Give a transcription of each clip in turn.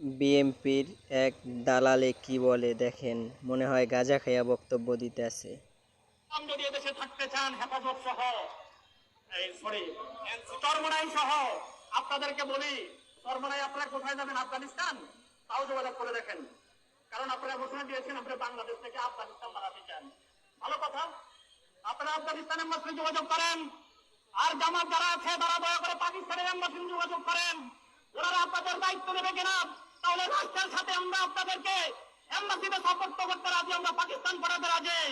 বিএনপির এক দালালে কি বলে দেখেন, মনে হয় গাঁজা খাইয়া বক্তব্য দিতে আছে। যদি এদেশে থাকতে চান হেফাজত সহ চরমোনাই সহ আপনাদেরকে বলি, চরমোনাই আপনারা কোথায় যাবেন? আফগানিস্তান? তাও যোগাযোগ করে দেখেন, কারণ আপনারা ঘোষণা দিয়েছেন আপনারা বাংলাদেশ থেকে আফগানিস্তান বানাতে চান। ভালো কথা, আপনারা আফগানিস্তানের এম্বাসি যোগাযোগ করেন। আর জামাত যারা আছে তারা দয়া করে পাকিস্তানের এম্বাসি যোগাযোগ করেন। ওনারা আপনাদের দায়িত্ব নেবে কিনা, তাহলে রাষ্ট্রের সাথে আমরা আপনাদেরকে এম্বাসিতে সাপোর্ট করতে রাজি, আমরা পাকিস্তান পাঠাতে রাজি।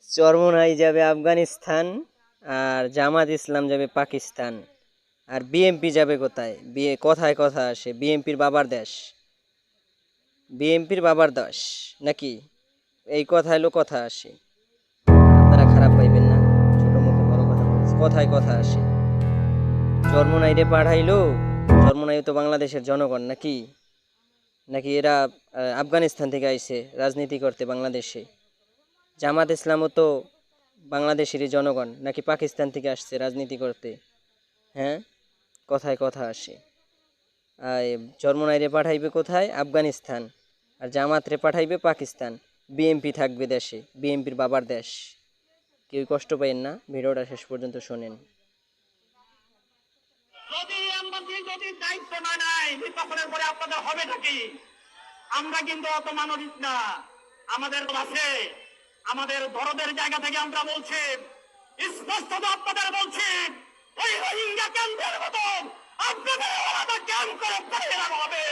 চরমোনাই যাবে আফগানিস্তান, আর জামাত ইসলাম যাবে পাকিস্তান, আর বিএনপি যাবে কোথায়? কথায় কথা আসে বিএনপির বাবার দেশ, বিএনপির বাবার দেশ নাকি? এই কথা এলো কথা আসে, আপনারা খারাপ পাইবেন না, ছোট মুখে বড় কথা বলছে, কথায় কথা আসে। চরমোনাইরে পাঠাইলো, চরমোনাই তো বাংলাদেশের জনগণ নাকি? নাকি এরা আফগানিস্তান থেকে আইছে রাজনীতি করতে বাংলাদেশে? জামাত ইসলামও তো বাংলাদেশেরই জনগণ, নাকি পাকিস্তান থেকে আসছে রাজনীতি করতে? হ্যাঁ, কথায় কথা আসে। চরমোনাইরে পাঠাইবে কোথায়? আফগানিস্তান। আর জামাতরে পাঠাইবে পাকিস্তান। বিএনপি থাকবে দেশে, বিএনপির বাবার দেশ। কেউ কষ্ট পাইেন না, ভিডিওটা শেষ পর্যন্ত শোনেন। যদি এমবাসি যদি দায়িত্ব না নেয় নির্বাচনের পরে আপনাদের হবে নাকি? আমরা কিন্তু অত মানবিক না, আমাদের আছে, আমাদের দরদের জায়গা থেকে আমরা বলছি, স্পষ্ট আপনাদের বলছি, ওই রোহিঙ্গা ক্যাম্পের মতো আপনাদের আলাদা ক্যাম্প করে পাঠিয়ে দেওয়া হবে।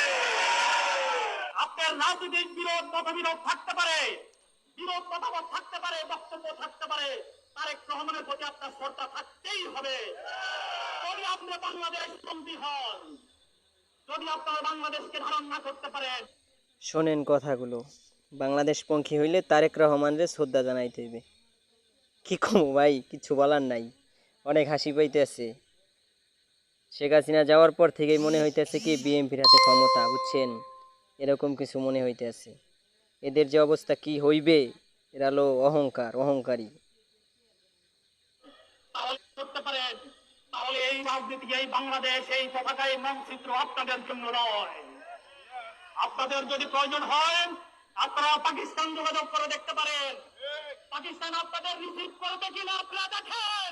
আপনার রাজনৈতিক বিরোধ মতবিরোধ থাকতে পারে, বিরোধ মতামত থাকতে পারে, বক্তব্য থাকতে পারে, তারেক রহমানের প্রতি আপনার শ্রদ্ধা থাকতেই হবে। যদি আপনি বাংলাদেশ বন্দী হন, যদি আপনার বাংলাদেশকে ধারণ না করতে পারেন, শোনেন কথাগুলো। বাংলাদেশ পঙ্খী হইলে তারেক রহমানরে শ্রদ্ধা জানাইতে হইবে। কি কমু ভাই, কিছু বলার নাই। অনেক হাসি পাইতেছে। শেখ হাসিনা যাওয়ার পর থেকেই মনে হইতেছে কি বিএনপির হাতে ক্ষমতা, বুঝছেন? এরকম কিছু মনে হইতেছে। এদের যে অবস্থা কি হইবে, এরা হলো অহংকার, অহংকারী। করতে পারেন, তাহলে এই রাজনীতি, এই বাংলাদেশ, এই পতাকা, এই মানচিত্র আপনাদের জন্য নয়। আপনাদের যদি প্রয়োজন হয় আপনারা পাকিস্তান যোগাযোগ করে দেখতে পারেন, পাকিস্তান আপনাদের রিসিভ করবে কিনা আপনারা দেখেন।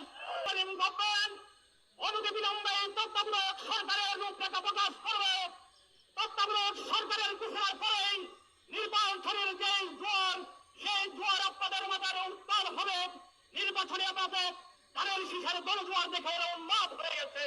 অনতি বিলম্বে তত্ত্বাবধায়ক সরকারের রূপরেখা প্রকাশ করবে। তত্ত্বাবধায়ক সরকারের ঘোষণার পরেই নির্বাচনের যে জোয়ার, সেই জোয়ার আপনাদের মাথায় উত্তাল হবে। নির্বাচনে আপনাদের ধানের শীষের দল জোয়ার দেখে এরা উন্মাদ হয়ে গেছে।